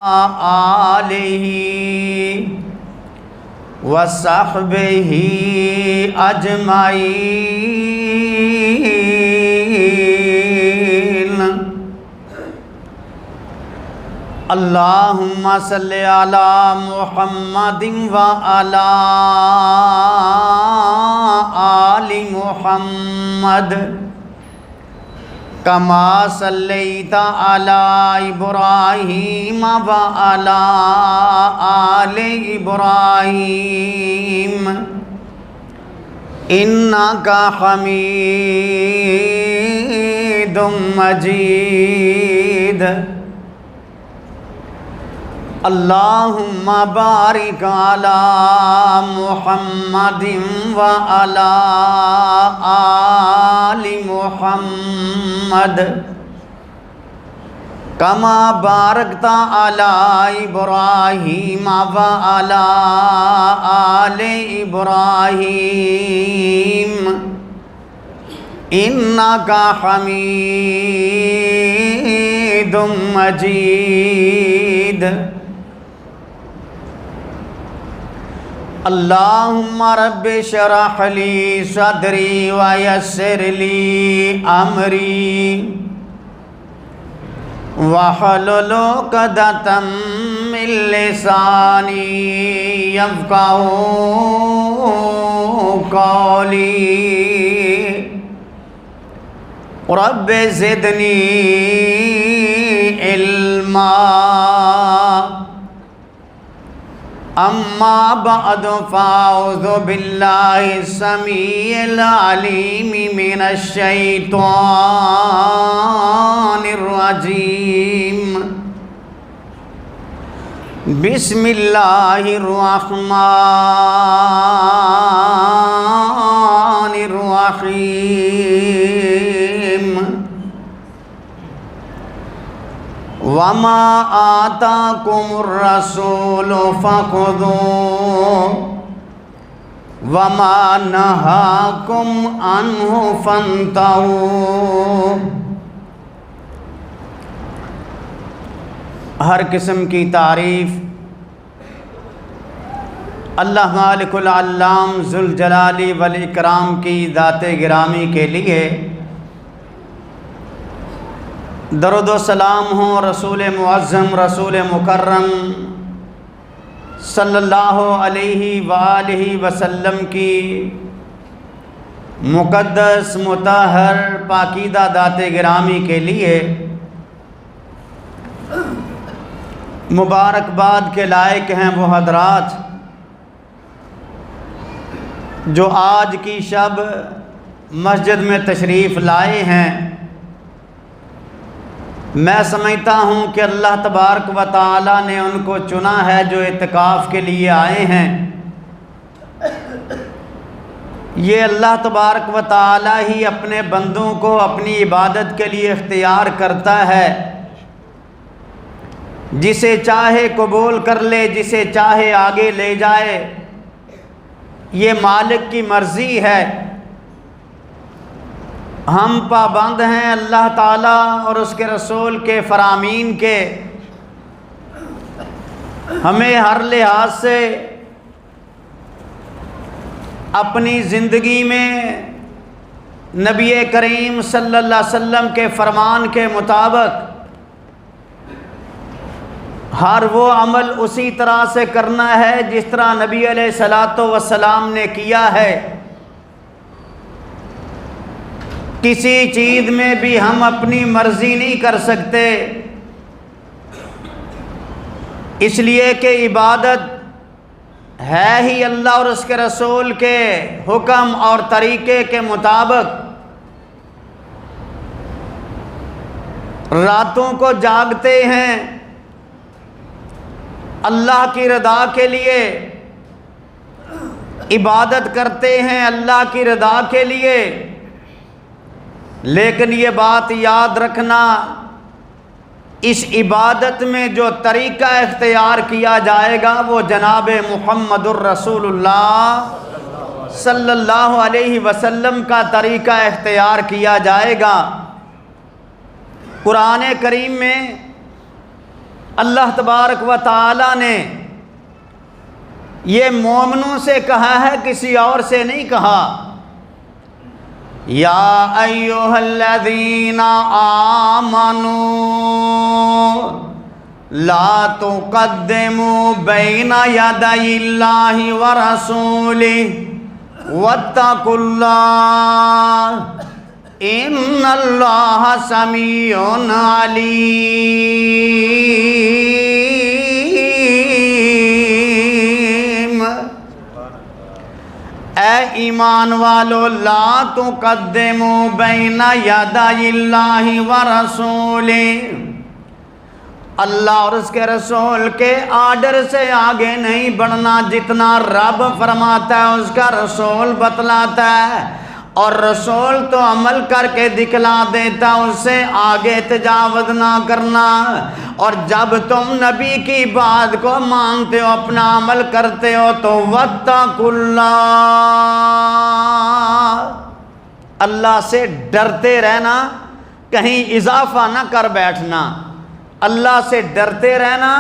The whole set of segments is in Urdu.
آلہ وصحبہ اجمعین۔ اللہم صلی علی محمد وعلی آل محمد کما صلیت علی ابراہیم وعلی آل ابراہیم انک حمید مجید۔ اللہم بارک علی محمد وعلی آل محمد کما بارکت علی ابراہیم وعلی آل ابراہیم انک حمید مجید۔ اللہم رب اشرح لی صدری ویسر لی امری واحلل عقدۃ من لسانی یفقہوا قولی۔ رب زدنی علما۔ اما بعد فاعوذ باللہ السمیع العلیم من الشیطان الرجیم۔ بسم اللہ الرحمن الرحیم۔ وما آتاکم الرسول فخذوہ وما نہاکم عنہ فانتہوا۔ ہر قسم کی تعریف اللہ مالک العلام ذوالجلال والاکرام کی ذات گرامی کے لیے۔ درود و سلام ہوں رسول معظم رسول مکرم صلی اللہ علیہ وآلہ وسلم کی مقدس مطہر پاکیزہ ذات گرامی کے لیے۔ مبارکباد کے لائق ہیں وہ حضرات جو آج کی شب مسجد میں تشریف لائے ہیں۔ میں سمجھتا ہوں کہ اللہ تبارک و تعالی نے ان کو چنا ہے جو اعتکاف کے لیے آئے ہیں۔ یہ اللہ تبارک و تعالی ہی اپنے بندوں کو اپنی عبادت کے لیے اختیار کرتا ہے، جسے چاہے قبول کر لے جسے چاہے آگے لے جائے، یہ مالک کی مرضی ہے۔ ہم پابند ہیں اللہ تعالیٰ اور اس کے رسول کے فرامین کے۔ ہمیں ہر لحاظ سے اپنی زندگی میں نبی کریم صلی اللہ علیہ وسلم کے فرمان کے مطابق ہر وہ عمل اسی طرح سے کرنا ہے جس طرح نبی علیہ الصلوۃ والسلام نے کیا ہے۔ کسی چیز میں بھی ہم اپنی مرضی نہیں کر سکتے، اس لیے کہ عبادت ہے ہی اللہ اور اس کے رسول کے حکم اور طریقے کے مطابق۔ راتوں کو جاگتے ہیں اللہ کی رضا کے لیے، عبادت کرتے ہیں اللہ کی رضا کے لیے، لیکن یہ بات یاد رکھنا اس عبادت میں جو طریقہ اختیار کیا جائے گا وہ جناب محمد الرسول اللہ صلی اللہ علیہ وسلم کا طریقہ اختیار کیا جائے گا۔ قرآن کریم میں اللہ تبارک و تعالی نے یہ مومنوں سے کہا ہے، کسی اور سے نہیں کہا۔ یا ایھا الذین آمنوا لا تقدموا بین یدی اللہ ورسولہ واتقوا اللہ ان اللہ سمیع علیم۔ اے ایمان والو، لا تقدموا بین یدی اللہ ورسولہ، اللہ اور اس کے رسول کے آرڈر سے آگے نہیں بڑھنا۔ جتنا رب فرماتا ہے اس کا رسول بتلاتا ہے، اور رسول تو عمل کر کے دکھلا دیتا، اس سے آگے تجاوز نہ کرنا۔ اور جب تم نبی کی بات کو مانتے ہو، اپنا عمل کرتے ہو، تو واتقوا اللہ، اللہ سے ڈرتے رہنا، کہیں اضافہ نہ کر بیٹھنا۔ اللہ سے ڈرتے رہنا،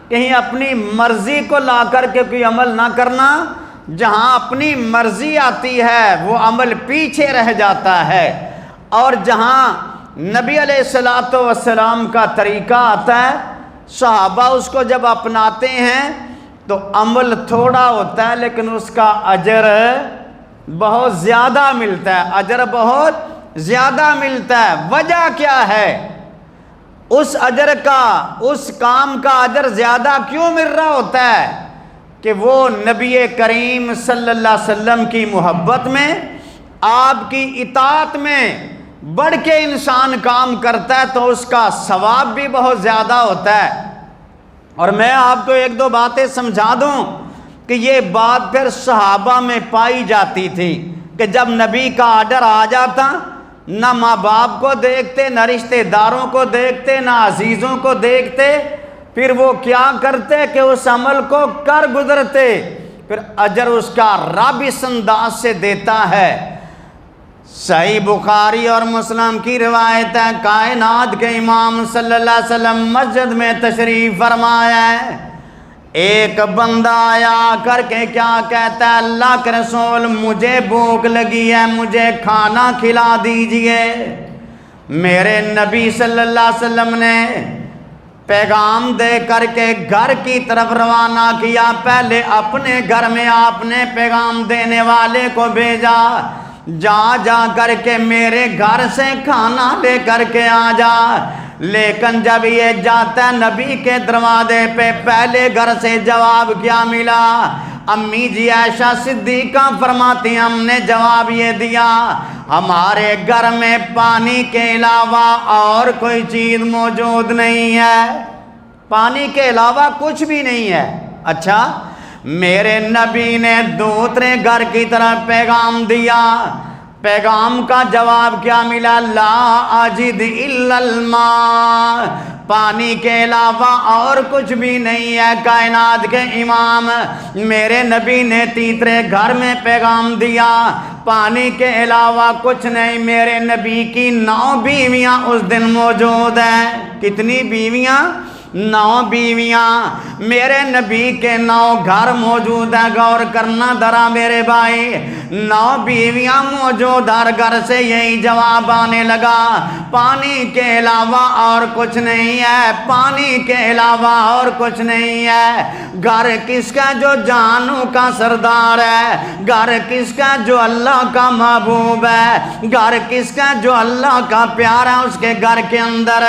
کہیں اپنی مرضی کو لا کر کے کوئی عمل نہ کرنا۔ جہاں اپنی مرضی آتی ہے وہ عمل پیچھے رہ جاتا ہے، اور جہاں نبی علیہ السلام کا طریقہ آتا ہے، صحابہ اس کو جب اپناتے ہیں تو عمل تھوڑا ہوتا ہے لیکن اس کا اجر بہت زیادہ ملتا ہے، اجر بہت زیادہ ملتا ہے۔ وجہ کیا ہے؟ اس اجر کا، اس کام کا اجر زیادہ کیوں مل رہا ہوتا ہے؟ کہ وہ نبی کریم صلی اللہ علیہ وسلم کی محبت میں، آپ کی اطاعت میں بڑھ کے انسان کام کرتا ہے تو اس کا ثواب بھی بہت زیادہ ہوتا ہے۔ اور میں آپ کو ایک دو باتیں سمجھا دوں کہ یہ بات پھر صحابہ میں پائی جاتی تھی کہ جب نبی کا آرڈر آ جاتا، نہ ماں باپ کو دیکھتے، نہ رشتہ داروں کو دیکھتے، نہ عزیزوں کو دیکھتے، پھر وہ کیا کرتے کہ اس عمل کو کر گزرتے، پھر اجر اس کا رب اس انداز سے دیتا ہے۔ صحیح بخاری اور مسلم کی روایت ہے، کائنات کے امام صلی اللہ علیہ وسلم مسجد میں تشریف فرمایا ہے، ایک بندہ آیا کر کے کیا کہتا ہے، اللہ کے رسول مجھے بھوک لگی ہے، مجھے کھانا کھلا دیجئے۔ میرے نبی صلی اللہ علیہ وسلم نے پیغام دے کر کے گھر کی طرف روانہ کیا۔ پہلے اپنے گھر میں آپ نے پیغام دینے والے کو بھیجا، جا کر کے میرے گھر سے کھانا لے کر کے آ جا۔ لیکن جب یہ جاتا ہے نبی کے دروازے پہ، پہلے گھر سے جواب کیا ملا؟ امی جی عائشہ صدیقہ فرماتی ہم نے جواب یہ دیا، ہمارے گھر میں پانی کے علاوہ اور کوئی چیز موجود نہیں ہے، پانی کے علاوہ کچھ بھی نہیں ہے۔ اچھا، میرے نبی نے دوسرے گھر کی طرف پیغام دیا، پیغام کا جواب کیا ملا؟ لا اجد الا الماء، پانی کے علاوہ اور کچھ بھی نہیں ہے۔ کائنات کے امام میرے نبی نے تیسرے گھر میں پیغام دیا، پانی کے علاوہ کچھ نہیں۔ میرے نبی کی 9 بیویاں اس دن موجود ہیں۔ کتنی بیویاں؟ 9 بیویاں۔ میرے نبی کے 9 گھر موجود ہیں۔ غور کرنا ذرا میرے بھائی، 9 بیویاں موجود، ہر گھر سے یہی جواب آنے لگا، پانی کے علاوہ اور کچھ نہیں ہے، پانی کے علاوہ اور کچھ نہیں ہے۔ گھر کس کا؟ جو جانوں کا سردار ہے۔ گھر کس کا؟ جو اللہ کا محبوب ہے۔ گھر کس کا؟ جو اللہ کا پیارا، اس کے گھر کے اندر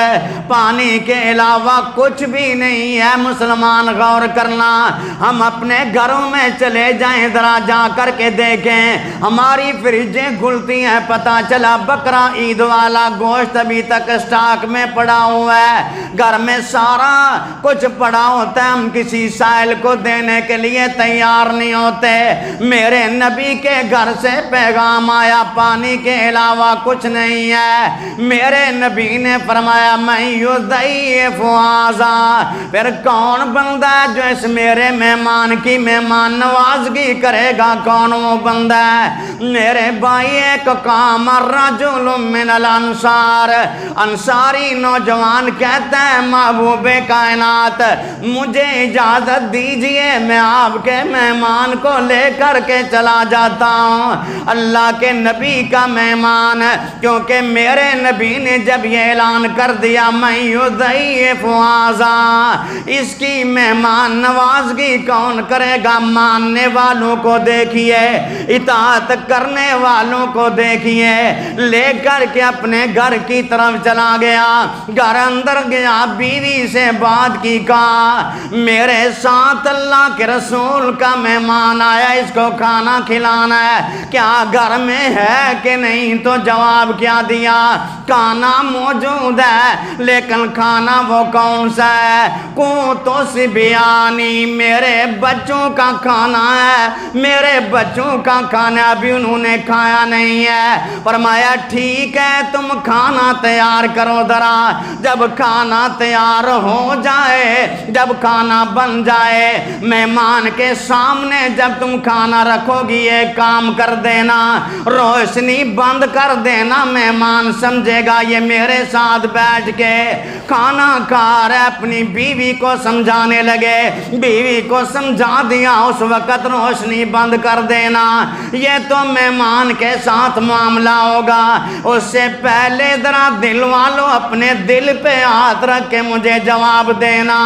پانی کے علاوہ کچھ بھی نہیں ہے۔ مسلمان غور کرنا، ہم اپنے گھروں میں چلے جائیں، ذرا جا کر کے دیکھیں، ہماری فریجیں کھلتی ہیں، پتہ چلا بکرا عید والا گوشت ابھی تک اسٹاک میں پڑا ہوا ہے، گھر میں سارا کچھ پڑا ہوتا ہے، ہم کسی سائل کو دینے کے لیے تیار نہیں ہوتے۔ میرے نبی کے گھر سے پیغام آیا، پانی کے علاوہ کچھ نہیں ہے۔ میرے نبی نے فرمایا میں یضیف ھذا، پھر کون بندہ ہے جو اس میرے مہمان کی مہمان نوازگی کرے گا؟ کون وہ بندہ ہے میرے بھائی ایک کام الرجل من الانصار انصاری نوجوان کہتا ہے محبوب کائنات مجھے اجازت دیجئے میں آپ کے مہمان کو لے کر کے چلا جاتا ہوں اللہ کے نبی کا مہمان کیونکہ میرے نبی نے جب یہ اعلان کر دیا میں یضیف ھذا اس کی مہمان نوازگی کون کرے گا ماننے والوں کو دیکھیے اطاعت کرنے والوں کو دیکھیے لے کر کے اپنے گھر کی طرف چلا گیا گھر اندر گیا بیوی سے بات کی کہا میرے ساتھ اللہ کے رسول کا مہمان آیا اس کو کھانا کھلانا ہے کیا گھر میں ہے کہ نہیں تو جواب کیا دیا کھانا موجود ہے لیکن کھانا وہ کون سا ہے قوت صبیانی میرے بچوں کا کھانا ہے میرے بچوں کا کھانا ابھی انہوں نے کھایا نہیں ہے فرمایا ٹھیک ہے تم کھانا تیار کرو ذرا جب کھانا تیار ہو جائے جب کھانا بن جائے مہمان کے سامنے جب تم کھانا رکھو گی یہ کام کر دینا روشنی بند کر دینا مہمان سمجھے گا یہ میرے ساتھ بیٹھ کے کھانا کھا رہا ہے اپنی بیوی کو سمجھانے لگے بیوی کو سمجھا دیا اس وقت روشنی بند کر دینا یہ تو مہمان کے ساتھ معاملہ ہوگا اس سے پہلے ذرا دل والوں اپنے دل پہ ہاتھ رکھ کے مجھے جواب دینا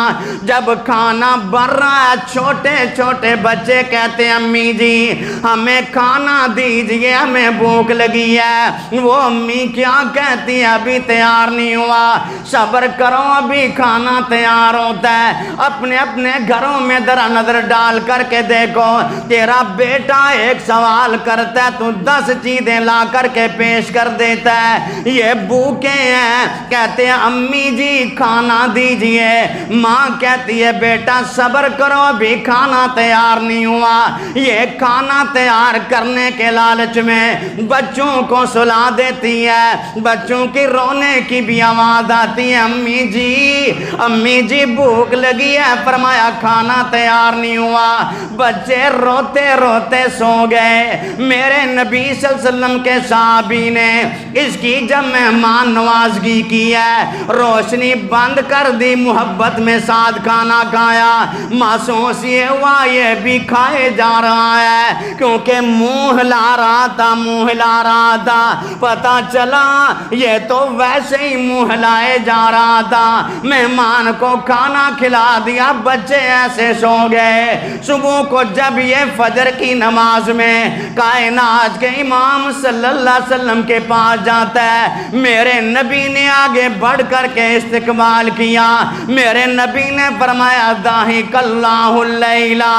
جب کھانا بن رہا ہے چھوٹے چھوٹے بچے کہتے ہیں امی جی ہمیں کھانا دیجئے ہمیں بھوک لگی ہے وہ امی کیا کہتی ہے ابھی تیار نہیں ہوا صبر کرو ابھی کھانا تیار ہوتا ہے اپنے اپنے گھروں میں ذرا نظر ڈال کر کے دیکھو تیرا بیٹا ایک سوال کرتا ہے تو 10 چیزیں لا کر کے پیش کر دیتا ہے یہ بھوکے ہیں کہتے ہیں امی جی کھانا دیجئے ماں کہتی ہے بیٹا صبر کرو ابھی کھانا تیار نہیں ہوا یہ کھانا تیار کرنے کے لالچ میں بچوں کو سلا دیتی ہے بچوں کی رونے کی بھی آواز آتی ہے امی جی بھوک لگی ہے فرمایا کھانا تیار نہیں ہوا بچے روتے روتے سو گئے میرے نبی صلی اللہ علیہ وسلم کے صحابی نے اس کی جب مہمان نوازگی کی ہے روشنی بند کر دی محبت میں ساتھ کھانا کھایا محسوس یہ ہوا یہ بھی کھائے جا رہا ہے کیونکہ منہ ہلا رہا تھا پتہ چلا یہ تو ویسے ہی منہ ہلائے جا رہا تھا مہمان کو کھانا کھلا دیا بچے ایسے سو گئے صبح کو جب یہ فجر کی نماز میں کائنات کے امام صلی اللہ علیہ وسلم کے پاس جاتا ہے میرے نبی نے آگے بڑھ کر کے استقبال کیا میرے نبی نے فرمایا ضاحک اللہ اللیلہ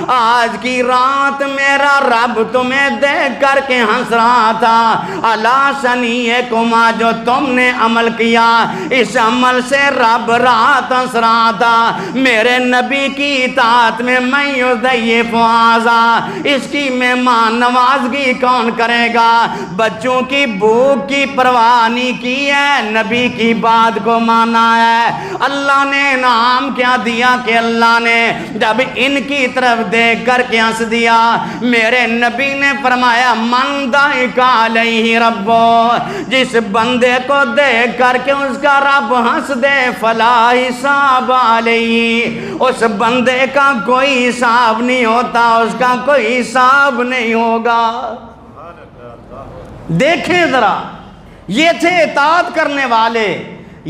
آج کی رات میرا رب تمہیں دیکھ کر کے ہنس رہا تھا الا سنیکما جو تم نے عمل کیا اس عمل سے رب رات ہنس رہا تھا میرے نبی کی اطاعت میں یضیف ھذا اس کی مہمان نوازگی کون کرے گا بچوں کی بھوک کی پرواہ نہیں کی ہے نبی کی بات کو مانا ہے اللہ نے انعام کیا دیا کہ اللہ نے جب ان کی طرف دیکھ کر کے ہنس دیا میرے نبی نے فرمایا من ضحک علیہ ربو جس بندے کو دیکھ کر کے اس کا رب ہنس دے فلا حساب علیہ اس بندے کا کوئی حساب نہیں ہوتا اس کا کوئی حساب نہیں ہوگا دیکھیں ذرا یہ تھے اطاعت کرنے والے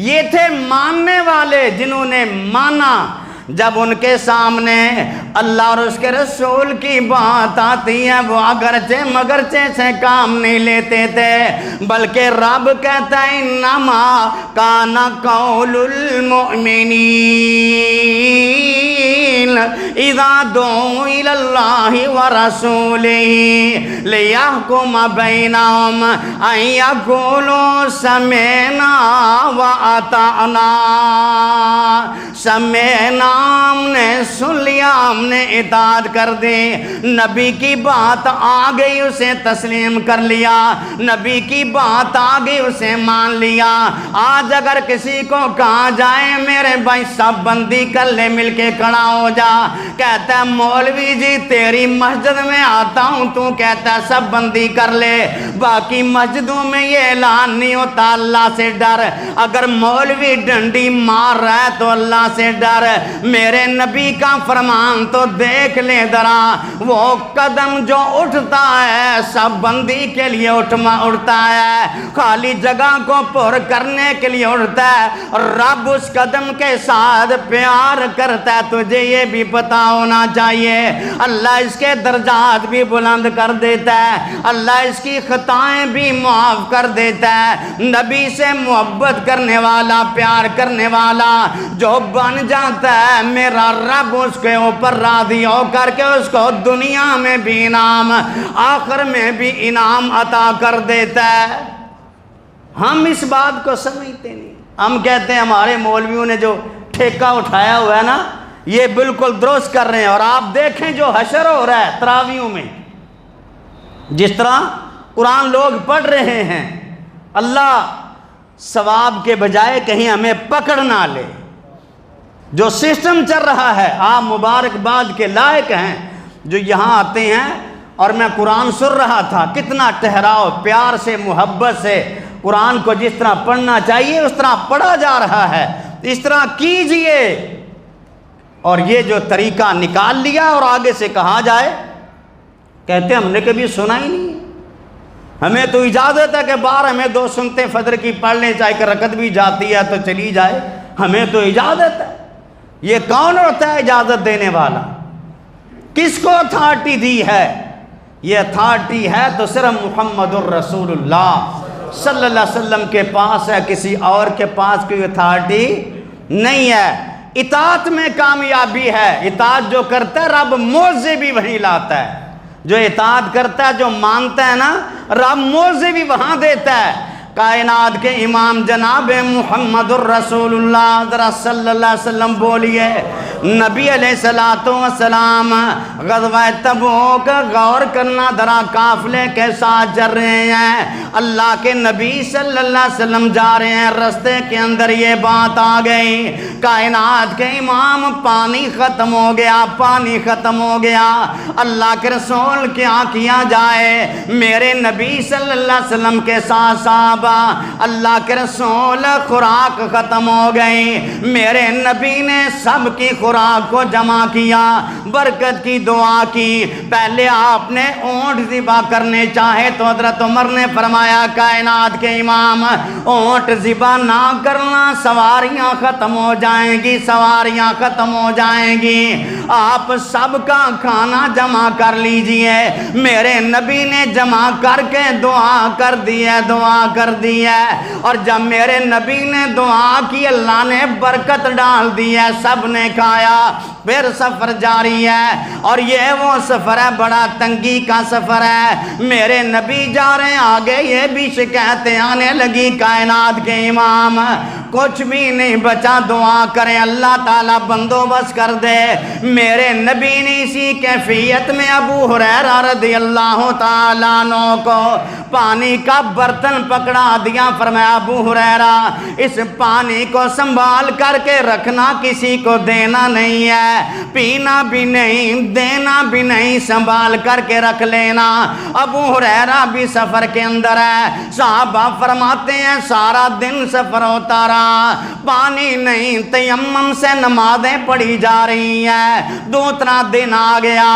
یہ تھے ماننے والے جنہوں نے مانا جب ان کے سامنے اللہ اور اس کے رسول کی بات آتی ہے وہ اگرچہ مگرچہ سے کام نہیں لیتے تھے بلکہ رب کہتا ہے انما کان قول المؤمنین اذا دعوا الی اللہ ورسولہ لیحکم بینہم ان یقولوا سمعنا واطعنا سمعنا ہم نے سن لیا غلام نے اطاعت کر دی، نبی کی بات آ گئی اسے تسلیم کر لیا، نبی کی بات آ گئی اسے مان لیا۔ آج اگر کسی کو کہا جائے میرے بھائی سب بندی کر لے، مل کے کھڑا ہو جا، کہتا ہے مولوی جی تیری مسجد میں آتا ہوں، تو کہتا ہے سب بندی کر لے۔ باقی مسجدوں میں یہ اعلان نہیں ہوتا اللہ سے ڈر، اگر مولوی ڈنڈی مار رہا ہے تو اللہ سے ڈر۔ میرے نبی کا فرمان تو دیکھ لے ذرا، وہ قدم جو اٹھتا ہے سب بندی کے لیے اٹھتا ہے، خالی جگہ کو پر کرنے کے لیے اٹھتا ہے۔ رب اس قدم کے ساتھ پیار کرتا ہے، تجھے یہ بھی پتا ہونا چاہیے۔ اللہ اس کے درجات بھی بلند کر دیتا ہے، اللہ اس کی خطائیں بھی معاف کر دیتا ہے۔ نبی سے محبت کرنے والا، پیار کرنے والا جو بن جاتا ہے، میرا رب اس کے اوپر راضی ہو کر کے اس کو دنیا میں بھی انعام، آخر میں بھی انعام عطا کر دیتا ہے۔ ہم اس بات کو سمجھتے نہیں، ہم کہتے ہیں ہمارے مولویوں نے جو ٹھیکہ اٹھایا ہوا ہے نا یہ بالکل درست کر رہے ہیں۔ اور آپ دیکھیں جو حشر ہو رہا ہے تراویحوں میں، جس طرح قرآن لوگ پڑھ رہے ہیں، اللہ ثواب کے بجائے کہیں ہمیں پکڑ نہ لے۔ جو سسٹم چل رہا ہے آپ مبارکباد کے لائق ہیں جو یہاں آتے ہیں، اور میں قرآن سن رہا تھا، کتنا ٹھہراؤ پیار سے محبت سے قرآن کو جس طرح پڑھنا چاہیے اس طرح پڑھا جا رہا ہے، اس طرح کیجئے۔ اور یہ جو طریقہ نکال لیا اور آگے سے کہا جائے، کہتے ہم نے کبھی سنا ہی نہیں، ہمیں تو اجازت ہے کہ باہر ہمیں 2 سنتے فجر کی پڑھ لیں، چاہے کہ رکعت بھی جاتی ہے تو چلی جائے، ہمیں تو اجازت ہے۔ یہ کون ہوتا ہے اجازت دینے والا؟ کس کو اتھارٹی دی ہے؟ یہ اتھارٹی ہے تو صرف محمد الرسول اللہ صلی اللہ علیہ وسلم کے پاس ہے، کسی اور کے پاس کوئی اتھارٹی نہیں ہے۔ اطاعت میں کامیابی ہے، اطاعت جو کرتا ہے رب موزے بھی وہی لاتا ہے، جو اطاعت کرتا ہے جو مانتا ہے نا رب موزے بھی وہاں دیتا ہے۔ کائنات کے امام جناب محمد الرسول اللہ ذرا صلی اللہ علیہ وسلم بولیے۔ نبی علیہ السلام غزوہ تبوک غور کرنا ذرا قافلے کے ساتھ چل رہے ہیں، اللہ کے نبی صلی اللہ علیہ وسلم جا رہے ہیں، رستے کے اندر یہ بات آ گئی، کائنات کے امام پانی ختم ہو گیا، پانی ختم ہو گیا، اللہ کے رسول کیا کیا جائے؟ میرے نبی صلی اللہ علیہ وسلم کے ساتھ صحابہ، اللہ کے رسول خوراک ختم ہو گئی، میرے نبی نے سب کی خوراک کو جمع کیا، برکت کی دعا کی۔ پہلے آپ نے اونٹ ذبح کرنے چاہے تو حضرت عمر نے فرمایا کائنات کے امام اونٹ ذبح نہ کرنا، سواریاں ختم ہو جائیں گی، سواریاں ختم ہو جائیں گی، آپ سب کا کھانا جمع کر لیجئے۔ میرے نبی نے جمع کر کے دعا کر دی ہے، دعا کر دی ہے، اور جب میرے نبی نے دعا کی اللہ نے برکت ڈال دی ہے، سب نے کھایا۔ پھر سفر جاری ہے، اور یہ وہ سفر ہے بڑا تنگی کا سفر ہے، میرے نبی جا رہے ہیں، آگے یہ بھی شکایتیں آنے لگی، کائنات کے امام کچھ بھی نہیں بچا، دعا کریں اللہ تعالیٰ بندوبست کر دے۔ میرے نبی نے اسی کیفیت میں ابو ہریرہ رضی اللہ تعالیٰ عنہ کو پانی کا برتن پکڑا دیا، فرمایا ابو ہریرہ اس پانی کو سنبھال کر کے رکھنا، کسی کو دینا نہیں ہے، پینا بھی نہیں، دینا بھی نہیں، سنبھال کر کے رکھ لینا۔ ابو ہریرہ بھی سفر کے اندر ہے، صحابہ فرماتے ہیں سارا دن سفر ہوتا رہا، پانی نہیں، تیمم سے نمازیں پڑھی جا رہی ہیں، دوسرا دن آ گیا،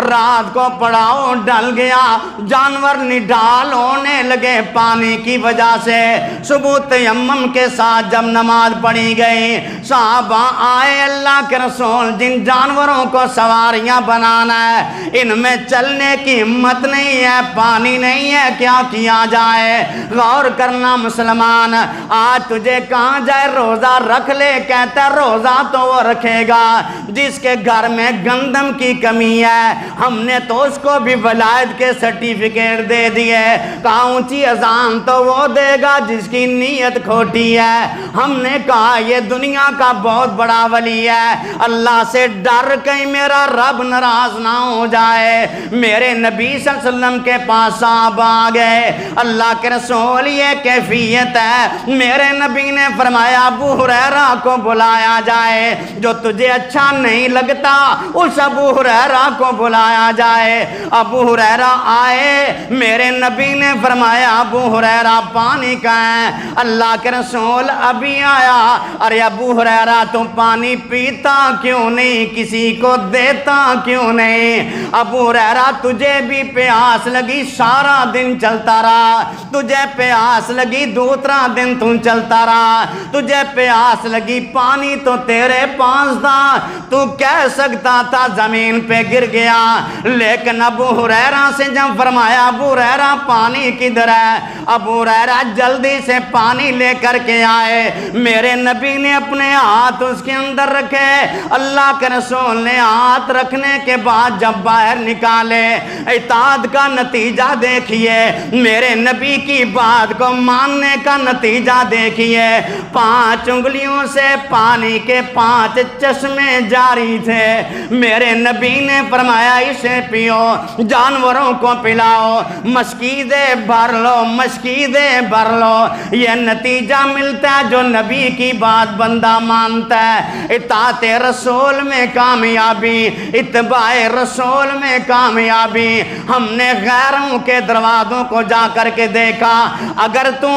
رات کو پڑاؤ ڈل گیا، جانور نڈال ہونے لگے پانی کی وجہ سے، صبح تیمم کے ساتھ جب نماز پڑھی گئی، صحابہ آئے اللہ کے رسول جن جانوروں کو سواریاں بنانا ہے ان میں چلنے کی ہمت نہیں ہے، پانی نہیں ہے، کیا کیا جائے؟ غور کرنا مسلمان، آج تجھے کہاں کہاں جائے روزہ رکھ لے، کہتا ہے روزہ تو وہ رکھے گا جس کے گھر میں گندم کی کمی ہے، ہم نے تو اس کو بھی ولایت کے سرٹیفکیٹ دے دیے، کہا اونچی اذان تو وہ دے گا جس کی نیت کھوٹی ہے، ہم نے کہا یہ دنیا کا بہت بڑا ولی ہے، اللہ سے ڈر کہیں میرا رب ناراض نہ ہو جائے۔ میرے نبی صلی اللہ علیہ وسلم کے پاس صحابہ آ گئے، اللہ کے رسول یہ کیفیت ہے، میرے نبی نے فرمایا ابو ہریرہ کو بلایا جائے، جو تجھے اچھا نہیں لگتا اس ابو ہریرہ کو بلایا جائے۔ ابو ہریرہ آئے، میرے نبی نے فرمایا ابو ہریرہ پانی کہاں ہے؟ اللہ کے رسول ابھی آیا۔ ارے ابو ہریرہ تم پانی پیتا کیوں نہیں، کسی کو دیتا کیوں نہیں؟ ابو ہریرہ تجھے بھی پیاس لگی، سارا دن چلتا رہا، تجھے پیاس لگی دوسرا دن تم چلتا رہا، تجھے پیاس لگی پانی تو تیرے پاس تھا، تو کہہ سکتا تھا زمین پہ گر گیا، لیکن ابو ہریرہ سے جب فرمایا ابو ہریرہ پانی کدھر ہے، ابو ہریرہ جلدی سے پانی لے کر کے آئے، میرے نبی نے اپنے ہاتھ اس کے اندر رکھے، اللہ کے رسول نے ہاتھ رکھنے کے بعد جب باہر نکالے، اطاعت کا نتیجہ دیکھیے، میرے نبی کی بات کو ماننے کا نتیجہ دیکھیے، 5 انگلیوں سے پانی کے 5 چشمے جاری تھے، میرے نبی نے فرمایا اسے پیو، جانوروں کو پلاؤ، مشکیزیں بھر لو، مشکیزیں بھر لو، یہ نتیجہ ملتا ہے جو نبی کی بات بندہ مانتا ہے۔ اطاعت رسول میں کامیابی، اتباع رسول میں کامیابی۔ ہم نے غیروں کے دروازوں کو جا کر کے دیکھا، اگر تو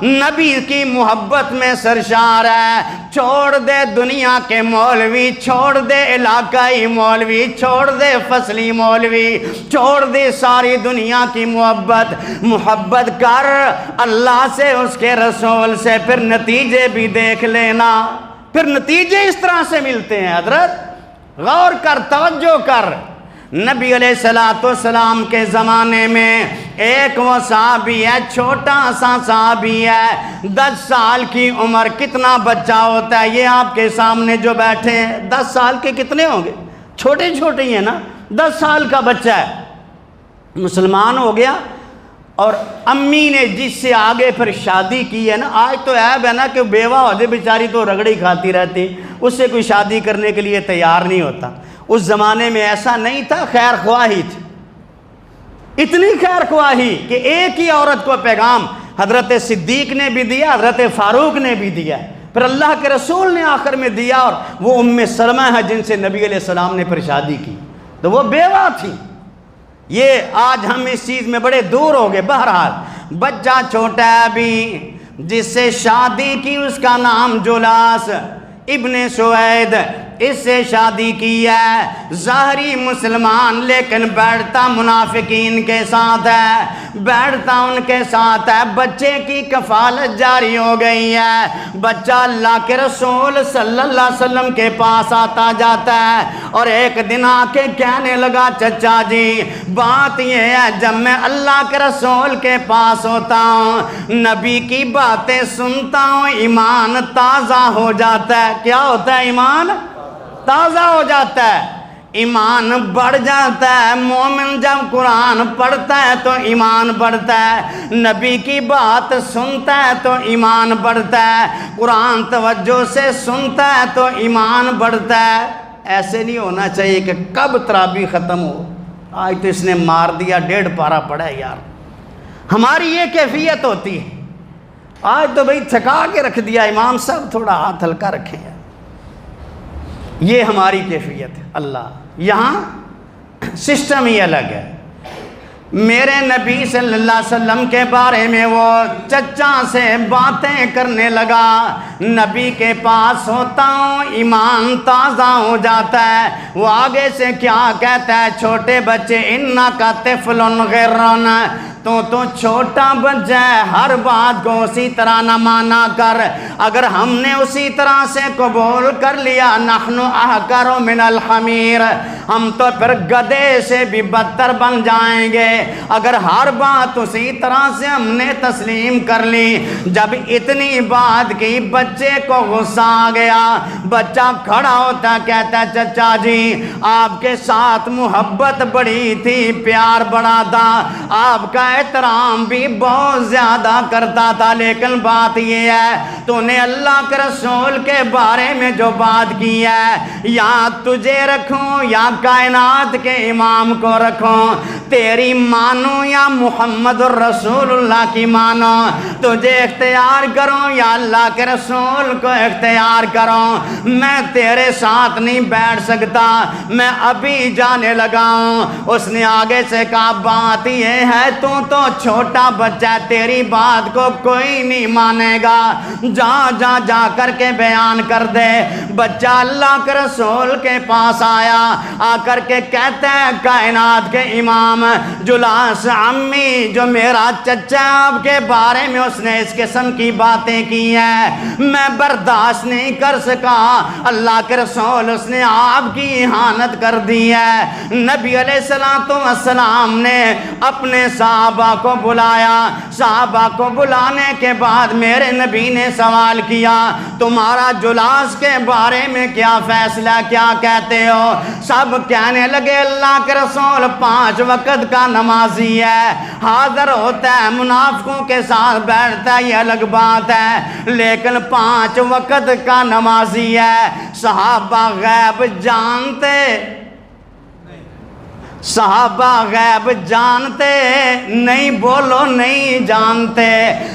نبی کی محبت میں سرشار ہے، چھوڑ دے دنیا کے مولوی، چھوڑ دے علاقائی مولوی، چھوڑ دے فصلی مولوی، چھوڑ دے ساری دنیا کی محبت کر اللہ سے، اس کے رسول سے، پھر نتیجے بھی دیکھ لینا، پھر نتیجے اس طرح سے ملتے ہیں۔ حضرت غور کر، توجہ کر، نبی علیہ السلام کے زمانے میں ایک وہ صحابی ہے، چھوٹا سا صحابی ہے، 10 سال کی عمر۔ کتنا بچہ ہوتا ہے یہ آپ کے سامنے جو بیٹھے ہیں، 10 سال کے کتنے ہوں گے؟ چھوٹے چھوٹے ہی ہیں نا، 10 سال کا بچہ ہے، مسلمان ہو گیا، اور امی نے جس سے آگے پھر شادی کی ہے نا، آج تو عیب ہے نا کہ بیوہ ہو جائے بیچاری تو رگڑی کھاتی رہتی، اس سے کوئی شادی کرنے کے لیے تیار نہیں ہوتا۔ اس زمانے میں ایسا نہیں تھا، خیر خواہی تھی، اتنی خیر خواہی کہ ایک ہی عورت کو پیغام حضرت صدیق نے بھی دیا، حضرت فاروق نے بھی دیا، پھر اللہ کے رسول نے آخر میں دیا، اور وہ ام سلمہ ہے جن سے نبی علیہ السلام نے پھر شادی کی، تو وہ بیوہ تھی۔ یہ آج ہم اس چیز میں بڑے دور ہو گئے۔ بہرحال بچہ چھوٹا ہے ابھی، جس سے شادی کی اس کا نام جولاس ابن سوید، اس سے شادی کی ہے، ظاہری مسلمان لیکن بیٹھتا منافقین کے ساتھ ہے، بیٹھتا ان کے ساتھ ہے، بچے کی کفالت جاری ہو گئی ہے، بچہ اللہ کے رسول صلی اللہ علیہ وسلم کے پاس آتا جاتا ہے، اور ایک دن آ کے کہنے لگا چچا جی بات یہ ہے، جب میں اللہ کے رسول کے پاس ہوتا ہوں، نبی کی باتیں سنتا ہوں، ایمان تازہ ہو جاتا ہے۔ کیا ہوتا ہے؟ ایمان تازہ ہو جاتا ہے، ایمان بڑھ جاتا ہے۔ مومن جب قرآن پڑھتا ہے تو ایمان بڑھتا ہے، نبی کی بات سنتا ہے تو ایمان بڑھتا ہے، قرآن توجہ سے سنتا ہے تو ایمان بڑھتا ہے۔ ایسے نہیں ہونا چاہیے کہ کب تراویح ختم ہو، آج تو اس نے مار دیا، 1.5 پارہ پڑھا ہے یار، ہماری یہ کیفیت ہوتی ہے۔ آج تو بھئی تھکا کے رکھ دیا امام صاحب، تھوڑا ہاتھ ہلکا رکھیں یار، یہ ہماری کیفیت ہے۔ اللہ یہاں سسٹم ہی الگ ہے۔ میرے نبی صلی اللہ علیہ وسلم کے بارے میں وہ چچا سے باتیں کرنے لگا، نبی کے پاس ہوتا ہوں ایمان تازہ ہو جاتا ہے۔ وہ آگے سے کیا کہتا ہے؟ چھوٹے بچے انکا طفل غرن، تو چھوٹا بچہ ہے، ہر بات کو اسی طرح نہ مانا کر، اگر ہم نے اسی طرح سے قبول کر لیا نحن احقر من الحمیر، ہم تو پھر گدھے سے بھی بدتر بن جائیں گے۔ اگر ہر بات اسی طرح سے ہم نے تسلیم کر لی، جب اتنی بات کی بچے کو غصہ آ گیا، بچہ کھڑا ہوتا کہتا چچا جی آپ کے ساتھ محبت بڑی تھی، پیار بڑا تھا، آپ کا احترام بھی بہت زیادہ کرتا تھا، لیکن بات یہ ہے تو نے اللہ کے رسول کے بارے میں جو بات کی ہے، یا تجھے رکھوں یا کائنات کے امام کو رکھوں، تیری مانو یا محمد الرسول اللہ کی مانو، تجھے اختیار کروں یا اللہ کے رسول کو اختیار کروں، میں تیرے ساتھ نہیں بیٹھ سکتا، میں ابھی جانے لگا ہوں۔ اس نے آگے سے کہا بات یہ ہے تو چھوٹا بچہ ہے، تیری بات کو کوئی نہیں مانے گا، جا کر کے بیان کر دے۔ بچہ اللہ کے رسول کے پاس آیا، آ کر کے کہتا ہے کائنات کے امام جلاس عمی، جو میرا چچا آپ کے بارے میں اس نے اس قسم کی باتیں کی ہیں، میں برداشت نہیں کر سکا، اللہ کے رسول اس نے آپ کی اہانت کر دی ہے۔ نبی علیہ السلام نے اپنے صحابہ کو بلایا، صحابہ کو بلانے کے بعد میرے نبی نے سوال کیا تمہارا جلاس کے بارے میں کیا فیصلہ، کیا کہتے ہو؟ سب کہنے لگے اللہ کے رسول 5 وقت کا نمازی ہے، حاضر ہوتا ہے، منافقوں کے ساتھ بیٹھتا ہے یہ الگ بات ہے، لیکن 5 وقت کا نمازی ہے۔ صحابہ غیب جانتے، صحابہ غیب جانتے نہیں، بولو نہیں جانتے،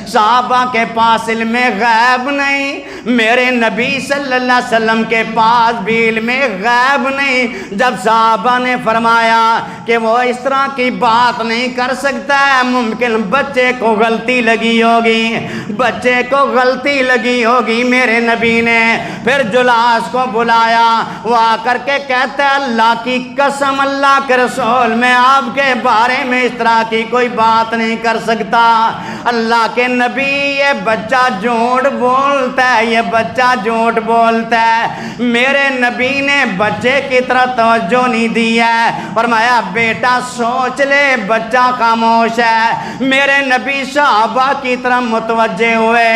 صحابہ کے پاس علم غیب نہیں، میرے نبی صلی اللہ علیہ وسلم کے پاس بھی علم غیب نہیں۔ جب صحابہ نے فرمایا کہ وہ اس طرح کی بات نہیں کر سکتا ہے، ممکن بچے کو غلطی لگی ہوگی، بچے کو غلطی لگی ہوگی، میرے نبی نے پھر جلاس کو بلایا، وہ آ کر کے کہتا ہے اللہ کی قسم اللہ کے رسول میں آپ کے بارے میں اس طرح کی کوئی بات نہیں کر سکتا، اللہ کے نبی یہ بچہ جھوٹ بولتا ہے، یہ بچہ جھوٹ بولتا ہے۔ میرے نبی نے بچے کی طرف توجہ نہیں دی ہے، فرمایا بیٹا سوچ لے، بچہ خاموش ہے۔ میرے نبی صحابہ کی طرف متوجہ ہوئے،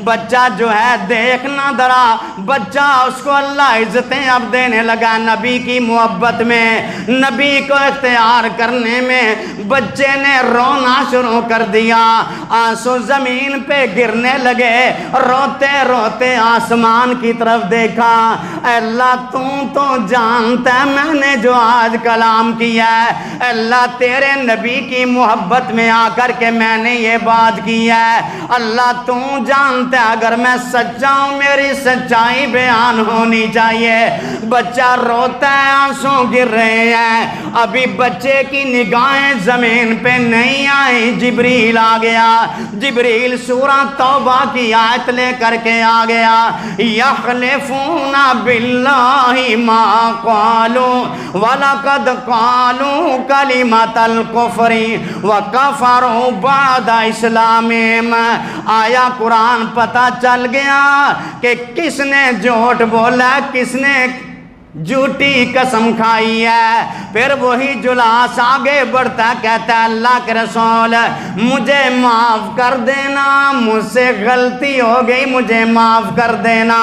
بچہ جو ہے دیکھنا ذرا، بچہ اس کو اللہ عزتیں اب دینے لگا، نبی کی محبت میں، نبی کو اختیار کرنے میں بچے نے رونا شروع کر دیا، آنسو زمین پہ گرنے لگے، روتے روتے آسمان کی طرف دیکھا، اے اللہ تو جانتا ہے میں نے جو آج کلام کیا ہے، اللہ تیرے نبی کی محبت میں آ کر کے میں نے یہ بات کی ہے، اللہ تو جانتا ہے اگر میں سچا ہوں میری سچائی بیان ہونی چاہیے۔ بچہ روتا ہے، آنسو گر رہے ہیں، ابھی بچے کی نگاہیں زمین پہ نہیں آئیں، جبریل آ گیا، جبریل سورہ توبہ کی آیت لے کر کے آ گیا، یخلفون باللہ ما قالوا ولقد قالوا کلمۃ الکفر وکفروا بعد اسلامہم۔ آیا قرآن پتہ چل گیا کہ کس نے جھوٹ بولا، کس نے جھوٹی قسم کھائی ہے۔ پھر وہی جلاس آگے بڑھتا کہتا ہے اللہ کے رسول مجھے معاف کر دینا، مجھ سے غلطی ہو گئی، مجھے معاف کر دینا،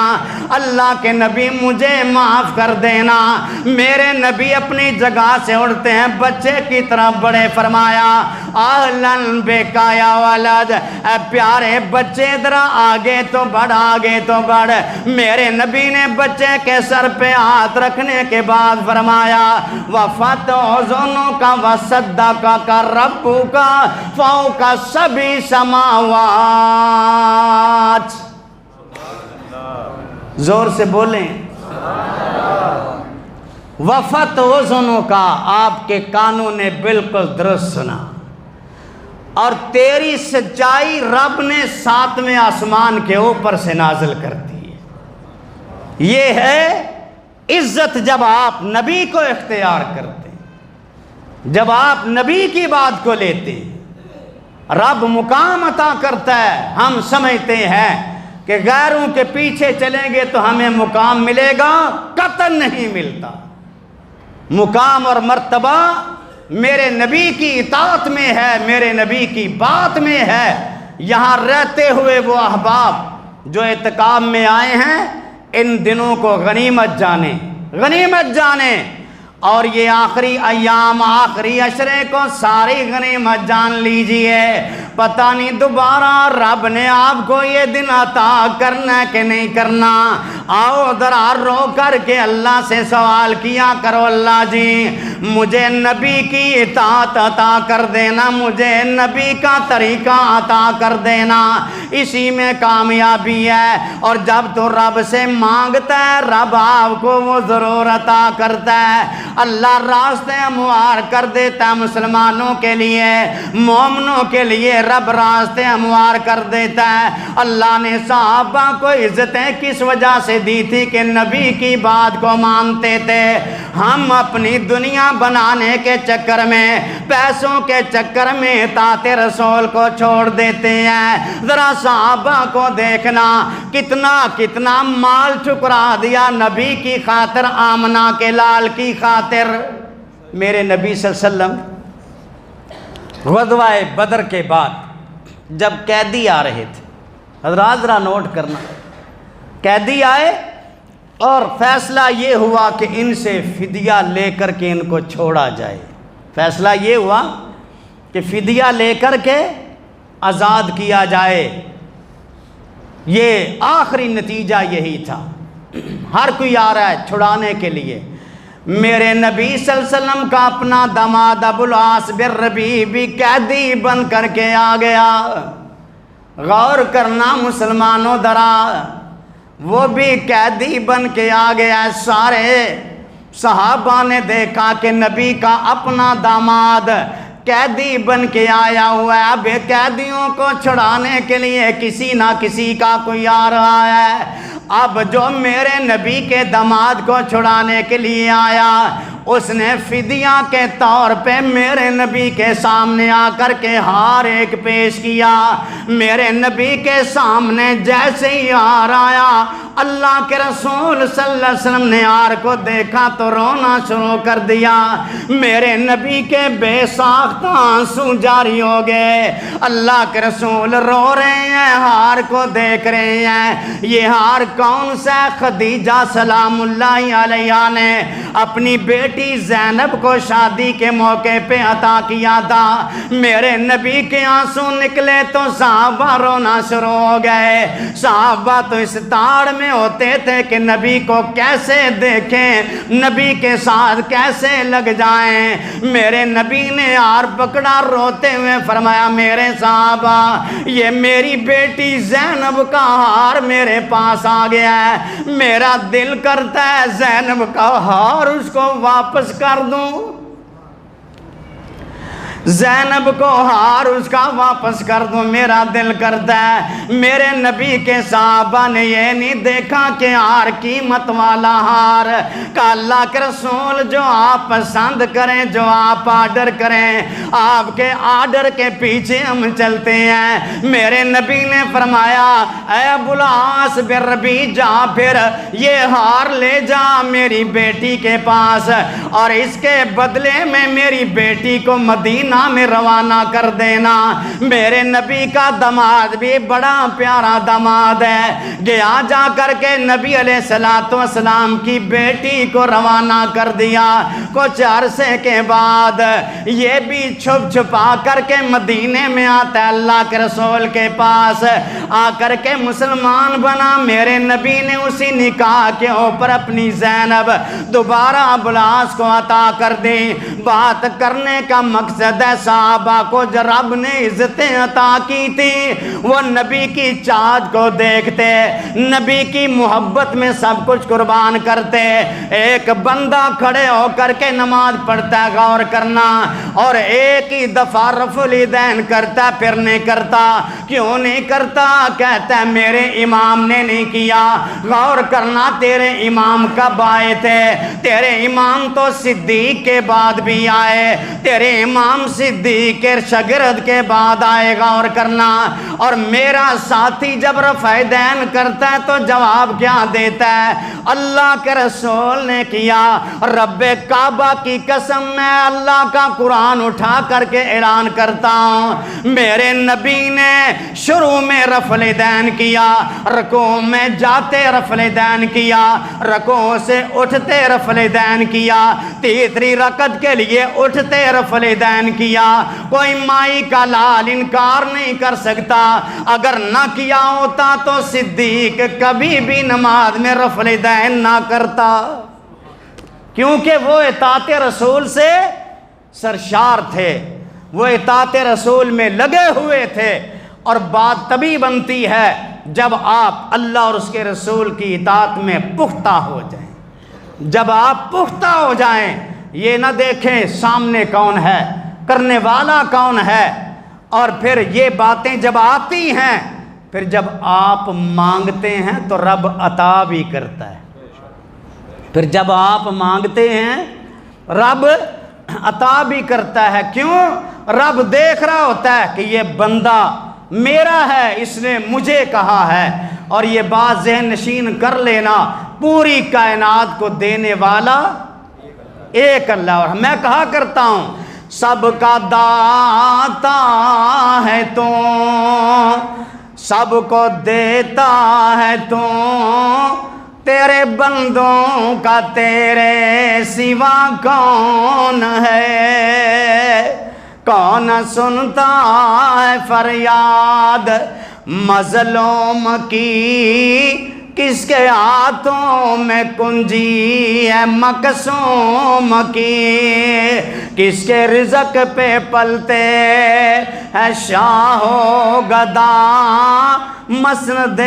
اللہ کے نبی مجھے معاف کر دینا۔ میرے نبی اپنی جگہ سے اٹھتے ہیں، بچے کی طرف بڑے، فرمایا اہلاً بکا یا ولد، اے پیارے بچے ذرا آگے تو بڑھ، آگے تو بڑھ۔ میرے نبی نے بچے کے سر پہ ہاتھ رکھنے کے بعد فرمایا وَفَتْعُذُنُكَ وَصَدَّقَكَ رَبُّكَ فَوْقَ سَبْعِ سَمَاوَاتٍ۔ زور سے بولیں وَفَتْعُذُنُكَ، آپ کے کانوں نے بالکل درست سنا، اور تیری سچائی رب نے 7ویں آسمان کے اوپر سے نازل کر دی ہے۔ یہ ہے عزت جب آپ نبی کو اختیار کرتے ہیں، جب آپ نبی کی بات کو لیتے ہیں، رب مقام عطا کرتا ہے۔ ہم سمجھتے ہیں کہ غیروں کے پیچھے چلیں گے تو ہمیں مقام ملے گا، قطعاً نہیں ملتا۔ مقام اور مرتبہ میرے نبی کی اطاعت میں ہے، میرے نبی کی بات میں ہے۔ یہاں رہتے ہوئے وہ احباب جو اعتکاف میں آئے ہیں، ان دنوں کو غنیمت جانیں، غنیمت جانیں، اور یہ آخری ایام، آخری عشرے کو ساری غنیمت جان لیجئے۔ پتہ نہیں دوبارہ رب نے آپ کو یہ دن عطا کرنا ہے کہ نہیں کرنا۔ آؤ ذرا رو کر کے اللہ سے سوال کیا کرو، اللہ جی مجھے نبی کی اطاعت عطا کر دینا، مجھے نبی کا طریقہ عطا کر دینا، اسی میں کامیابی ہے۔ اور جب تو رب سے مانگتا ہے، رب آپ کو وہ ضرور عطا کرتا ہے۔ اللہ راستے ہموار کر دیتا ہے مسلمانوں کے لیے، مومنوں کے لیے رب راستے ہموار کر دیتا ہے۔ اللہ نے صحابہ کو عزتیں کس وجہ سے دی تھی کہ نبی کی بات کو مانتے تھے۔ ہم اپنی دنیا بنانے کے چکر میں، پیسوں کے چکر میں اطاعت رسول کو چھوڑ دیتے ہیں۔ ذرا صحابہ کو دیکھنا، کتنا کتنا مال ٹھکرا دیا نبی کی خاطر، آمنہ کے لال کی خاطر۔ میرے نبی صلی اللہ علیہ وسلم غزوہ بدر کے بعد جب قیدی آ رہے تھے، حضرات ذرا نوٹ کرنا، قیدی آئے اور فیصلہ یہ ہوا کہ ان سے فدیہ لے کر کے ان کو چھوڑا جائے۔ فیصلہ یہ ہوا کہ فدیہ لے کر کے آزاد کیا جائے۔ یہ آخری نتیجہ یہی تھا۔ ہر کوئی آ رہا ہے چھڑانے کے لیے۔ میرے نبی صلی اللہ علیہ وسلم کا اپنا داماد ابو العاص بن ربیع بھی قیدی بن کر کے آ گیا۔ غور کرنا مسلمانوں ذرا، وہ بھی قیدی بن کے آ گیا۔ سارے صحابہ نے دیکھا کہ نبی کا اپنا داماد قیدی بن کے آیا ہوا ہے، اب قیدیوں کو چھڑانے کے لیے کسی نہ کسی کا کوئی آ رہا ہے۔ اب جو میرے نبی کے داماد کو چھڑانے کے لیے آیا، اس نے فدیہ کے طور پہ میرے نبی کے سامنے آ کر کے ہار ایک پیش کیا۔ میرے نبی کے سامنے جیسے ہی ہار آیا، اللہ کے رسول صلی اللہ علیہ وسلم نے ہار کو دیکھا تو رونا شروع کر دیا۔ میرے نبی کے بے ساختہ آنسو جاری ہو گئے۔ اللہ کے رسول رو رہے ہیں، ہار کو دیکھ رہے ہیں۔ یہ ہار کون سا؟ خدیجہ سلام اللہ علیہا نے اپنی بیٹی زینب کو شادی کے موقع پہ عطا کیا تھا۔ میرے نبی کے آنسو نکلے تو صحابہ رونا شروع ہو گئے۔ صحابہ تو اس تاڑ میں ہوتے تھے کہ نبی کو کیسے دیکھیں، نبی کے ساتھ کیسے لگ جائیں۔ میرے نبی نے ہار پکڑا، روتے ہوئے فرمایا میرے صحابہ، یہ میری بیٹی زینب کا ہار میرے پاس آ گیا ہے، میرا دل کرتا ہے زینب کا ہار اس کو واپس کر دوں، زینب کو ہار اس کا واپس کر دوں، میرا دل کرتا ہے۔ میرے نبی کے صحابہ نے یہ نہیں دیکھا کہ ہار قیمت والا ہار کا، اللہ کے رسول جو آپ پسند کریں، جو آپ آرڈر کریں، آپ کے آرڈر کے پیچھے ہم چلتے ہیں۔ میرے نبی نے فرمایا اے ابو العاص بن ربیع، جا پھر یہ ہار لے جا میری بیٹی کے پاس، اور اس کے بدلے میں میری بیٹی کو مدینہ میں روانہ کر دینا۔ میرے نبی کا داماد بھی بڑا پیارا داماد ہے، گیا جا کر کے نبی علیہ السلام کی بیٹی کو روانہ کر دیا۔ کچھ عرصے کے بعد یہ بھی چھپ چھپا کر کے مدینے میں آتا ہے، اللہ کے رسول کے پاس آ کر کے مسلمان بنا۔ میرے نبی نے اسی نکاح کے اوپر اپنی زینب دوبارہ ابو العاص کو عطا کر دی۔ بات کرنے کا مقصد ہے صحابہ کو جو رب نے عزتیں عطا کی تھی، وہ نبی کی چاہت کو دیکھتے، نبی کی محبت میں سب کچھ قربان کرتے۔ ایک بندہ کھڑے ہو کر کے نماز پڑھتا ہے، غور کرنا، اور ایک ہی دفعہ رفع الیدین کرتا ہے، پھر نہیں کرتا۔ کیوں نہیں کرتا؟ کہتا ہے میرے امام نے نہیں کیا۔ غور کرنا، تیرے امام کب آئے تھے؟ تیرے امام تو صدیق کے بعد بھی آئے، تیرے امام صدیق کے شاگرد کے بعد آئے گا اور کرنا۔ اور میرا ساتھی جب رفع دین کرتا ہے تو جواب کیا دیتا ہے؟ اللہ کے رسول نے کیا، رب کعبہ کی قسم میں اللہ کا قرآن اٹھا کر کے اعلان کرتا ہوں، میرے نبی نے شروع میں رفع دین کیا، رکوع میں جاتے رفع دین کیا، رکوع سے اٹھتے رفع دین کیا، تیسری رکعت کے لیے اٹھتے رفع دین کیا۔ کوئی مائی کا لال انکار نہیں کر سکتا، اگر نہ کیا ہوتا تو صدیق کبھی بھی نماز میں رفع دین نہ کرتا، کیونکہ وہ اطاعت رسول سے سرشار تھے، وہ اطاعت رسول میں لگے ہوئے تھے۔ اور بات تبھی بنتی ہے جب آپ اللہ اور اس کے رسول کی اطاعت میں پختہ ہو جائیں، جب آپ پختہ ہو جائیں، یہ نہ دیکھیں سامنے کون ہے، کرنے والا کون ہے، اور پھر یہ باتیں جب آتی ہیں، پھر جب آپ مانگتے ہیں تو رب عطا بھی کرتا ہے، پھر جب آپ مانگتے ہیں رب عطا بھی کرتا ہے۔ کیوں؟ رب دیکھ رہا ہوتا ہے کہ یہ بندہ میرا ہے، اس نے مجھے کہا ہے۔ اور یہ بات ذہن نشین کر لینا، پوری کائنات کو دینے والا ایک اللہ۔ اور میں کہا کرتا ہوں سب کا داتا ہے تو، سب کو دیتا ہے تو، تیرے بندوں کا تیرے سوا کون ہے؟ کون سنتا ہے فریاد مظلوم کی؟ کس کے ہاتھوں میں کنجی ہے مقسوم کی؟ کس کے رزق پہ پلتے ہے شاہ و گدا؟ مسند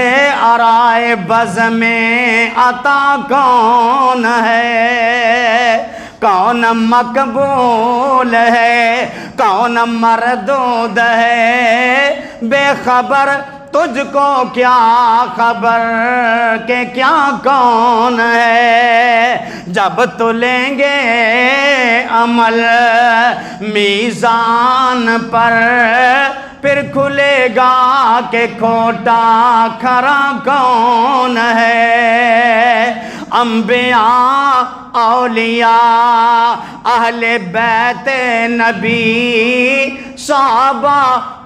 آرائے بز میں عطا کون ہے؟ کون مقبول ہے، کون مردود ہے؟ بے خبر تجھ کو کیا خبر کہ کیا کون ہے؟ جب تلیں گے عمل میزان پر، پھر کھلے گا کہ کھوٹا کھرا کون ہے؟ انبیاء، اولیاء، اہل بیت نبی، صحابہ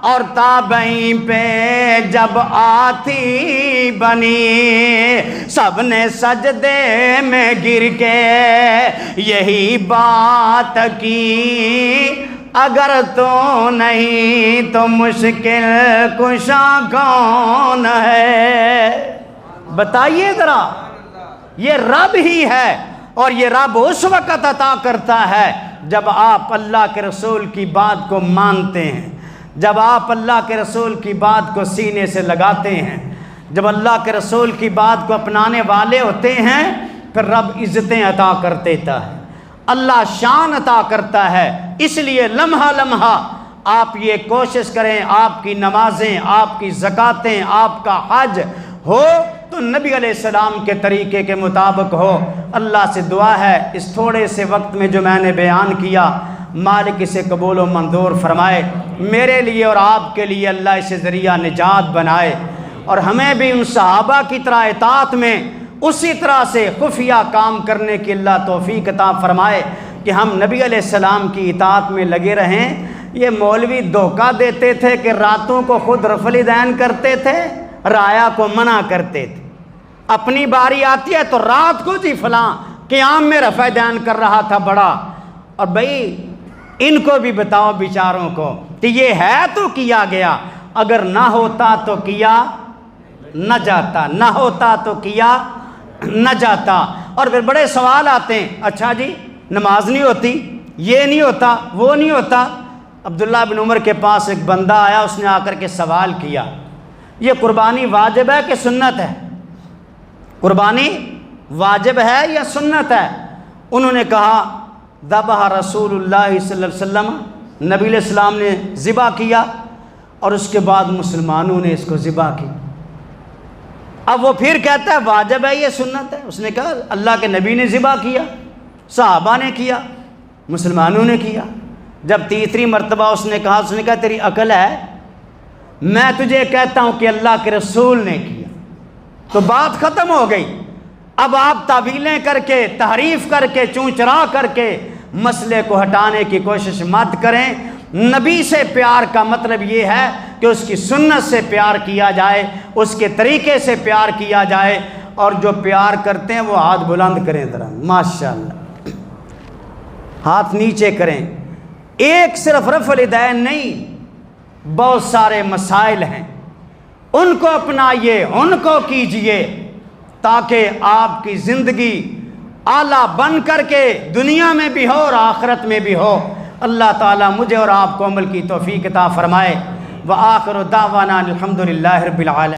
اور تابعین پہ جب آتی بنی، سب نے سجدے میں گر کے یہی بات کی، اگر تو نہیں تو مشکل کشا کون ہے؟ بتائیے ذرا، یہ رب ہی ہے، اور یہ رب اس وقت عطا کرتا ہے جب آپ اللہ کے رسول کی بات کو مانتے ہیں، جب آپ اللہ کے رسول کی بات کو سینے سے لگاتے ہیں، جب اللہ کے رسول کی بات کو اپنانے والے ہوتے ہیں، پھر رب عزتیں عطا کر دیتا ہے، اللہ شان عطا کرتا ہے۔ اس لیے لمحہ لمحہ آپ یہ کوشش کریں آپ کی نمازیں، آپ کی زکاتیں، آپ کا حج ہو تو نبی علیہ السلام کے طریقے کے مطابق ہو۔ اللہ سے دعا ہے اس تھوڑے سے وقت میں جو میں نے بیان کیا، مالک اسے قبول و منظور فرمائے، میرے لیے اور آپ کے لیے اللہ اسے ذریعہ نجات بنائے، اور ہمیں بھی ان صحابہ کی طرح اطاعت میں اسی طرح سے خفیہ کام کرنے کی اللہ توفیق عطا فرمائے کہ ہم نبی علیہ السلام کی اطاعت میں لگے رہیں۔ یہ مولوی دھوکہ دیتے تھے کہ راتوں کو خود رفع دین کرتے تھے، رایا کو منع کرتے تھے، اپنی باری آتی ہے تو رات کو جی فلاں قیام میں رفع دین کر رہا تھا بڑا۔ اور بھئی ان کو بھی بتاؤ بیچاروں کو کہ یہ ہے تو کیا گیا، اگر نہ ہوتا تو کیا نہ جاتا، نہ ہوتا تو کیا نہ جاتا۔ اور پھر بڑے سوال آتے ہیں، اچھا جی نماز نہیں ہوتی، یہ نہیں ہوتا، وہ نہیں ہوتا۔ عبداللہ بن عمر کے پاس ایک بندہ آیا، اس نے آ کر کے سوال کیا، یہ قربانی واجب ہے کہ سنت ہے؟ قربانی واجب ہے یا سنت ہے؟ انہوں نے کہا ذبح رسول اللہ صلی اللہ علیہ وسلم، نبی علیہ السلام نے ذبح کیا، اور اس کے بعد مسلمانوں نے اس کو ذبح کی۔ اب وہ پھر کہتا ہے واجب ہے یہ سنت ہے؟ اس نے کہا اللہ کے نبی نے ذبح کیا، صحابہ نے کیا، مسلمانوں نے کیا۔ جب تیسری مرتبہ اس نے کہا تیری عقل ہے؟ میں تجھے کہتا ہوں کہ اللہ کے رسول نے کیا، تو بات ختم ہو گئی۔ اب آپ تعویلیں کر کے، تحریف کر کے، چونچرا کر کے مسئلے کو ہٹانے کی کوشش مت کریں۔ نبی سے پیار کا مطلب یہ ہے کہ اس کی سنت سے پیار کیا جائے، اس کے طریقے سے پیار کیا جائے، اور جو پیار کرتے ہیں وہ ہاتھ بلند کریں ذرا، ماشاءاللہ، ہاتھ نیچے کریں۔ ایک صرف رفع الیدین نہیں، بہت سارے مسائل ہیں، ان کو اپنائیے، ان کو کیجئے، تاکہ آپ کی زندگی اعلیٰ بن کر کے دنیا میں بھی ہو اور آخرت میں بھی ہو۔ اللہ تعالیٰ مجھے اور آپ کو عمل کی توفیق عطا فرمائے۔ وآخر دعوانا الحمدللہ رب العالمین۔